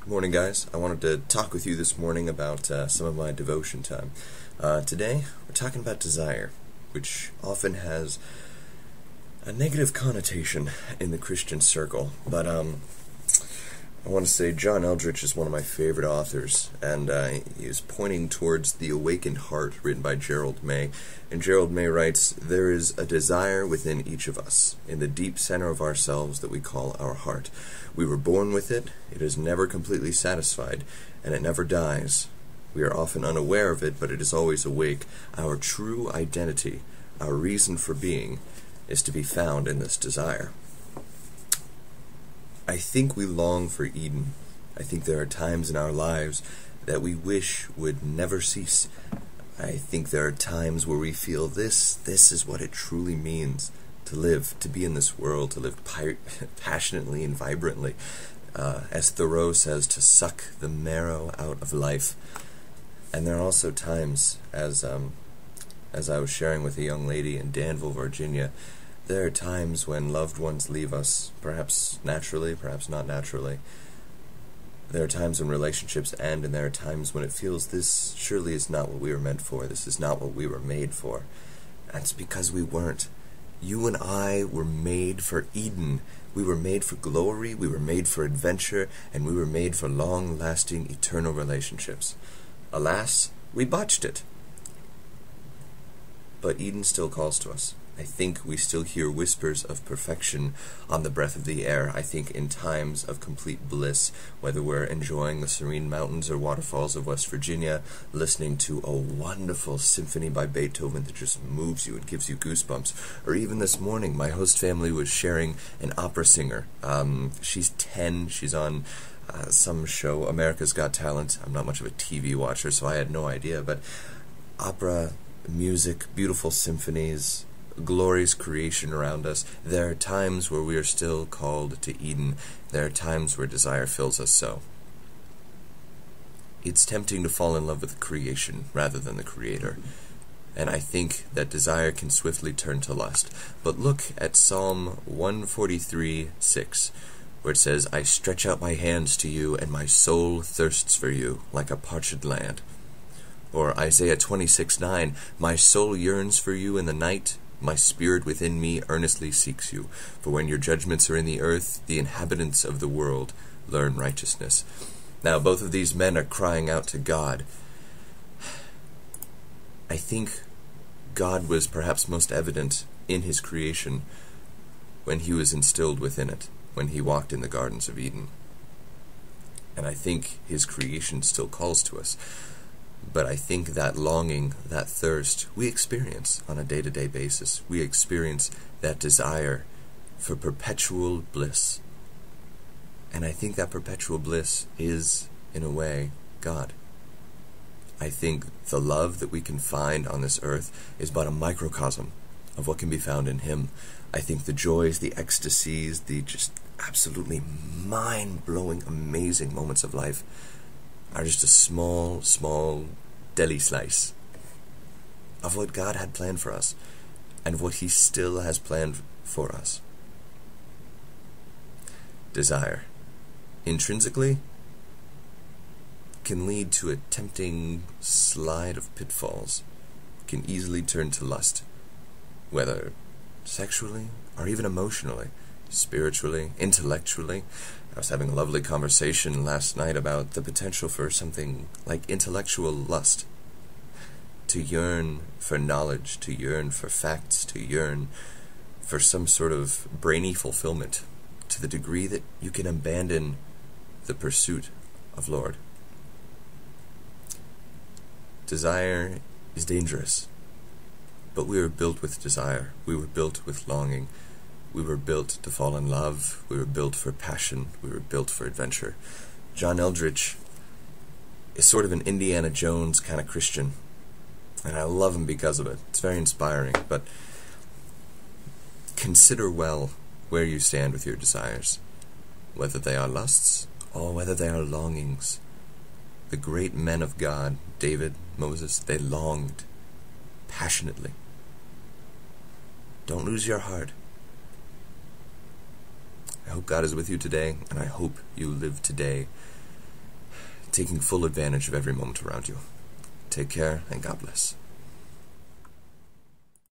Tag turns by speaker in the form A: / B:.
A: Morning, guys. I wanted to talk with you this morning about some of my devotion time. Today, we're talking about desire, which often has a negative connotation in the Christian circle. But I want to say John Eldredge is one of my favorite authors, and he is pointing towards The Awakened Heart, written by Gerald May. And Gerald May writes, "There is a desire within each of us, in the deep center of ourselves that we call our heart. We were born with it, it is never completely satisfied, and it never dies. We are often unaware of it, but it is always awake. Our true identity, our reason for being, is to be found in this desire." I think we long for Eden. I think there are times in our lives that we wish would never cease. I think there are times where we feel this is what it truly means to live, to be in this world, to live passionately and vibrantly. As Thoreau says, to suck the marrow out of life. And there are also times, as I was sharing with a young lady in Danville, Virginia, there are times when loved ones leave us, perhaps naturally, perhaps not naturally. There are times when relationships end, and there are times when it feels this surely is not what we were meant for, this is not what we were made for. That's because we weren't. You and I were made for Eden. We were made for glory, we were made for adventure, and we were made for long-lasting, eternal relationships. Alas, we botched it. But Eden still calls to us. I think we still hear whispers of perfection on the breath of the air. I think in times of complete bliss, whether we're enjoying the serene mountains or waterfalls of West Virginia, listening to a wonderful symphony by Beethoven that just moves you and gives you goosebumps, or even this morning, my host family was sharing an opera singer. She's 10, she's on some show, America's Got Talent. I'm not much of a TV watcher, so I had no idea, but opera, music, beautiful symphonies, glorious creation around us. There are times where we are still called to Eden. There are times where desire fills us so. It's tempting to fall in love with creation rather than the Creator. And I think that desire can swiftly turn to lust. But look at Psalm 143:6, where it says, "I stretch out my hands to you, and my soul thirsts for you, like a parched land." Or Isaiah 26:9, "My soul yearns for you in the night, my spirit within me earnestly seeks you. For when your judgments are in the earth, the inhabitants of the world learn righteousness." Now, both of these men are crying out to God. I think God was perhaps most evident in his creation when he was instilled within it, when he walked in the gardens of Eden. And I think his creation still calls to us. But I think that longing, that thirst, we experience on a day-to-day basis. We experience that desire for perpetual bliss. And I think that perpetual bliss is, in a way, God. I think the love that we can find on this earth is but a microcosm of what can be found in him. I think the joys, the ecstasies, the just absolutely mind-blowing, amazing moments of life are just a small deli slice of what God had planned for us and what he still has planned for us. Desire, intrinsically, can lead to a tempting slide of pitfalls, can easily turn to lust, whether sexually or even emotionally, spiritually, intellectually. I was having a lovely conversation last night about the potential for something like intellectual lust. To yearn for knowledge, to yearn for facts, to yearn for some sort of brainy fulfillment, to the degree that you can abandon the pursuit of Lord. Desire is dangerous, but we were built with desire. We were built with longing. We were built to fall in love. We were built for passion. We were built for adventure. John Eldredge is sort of an Indiana Jones kind of Christian, and I love him because of it. It's very inspiring, but consider well where you stand with your desires, whether they are lusts or whether they are longings. The great men of God, David, Moses, they longed passionately. Don't lose your heart. I hope God is with you today, and I hope you live today taking full advantage of every moment around you. Take care, and God bless.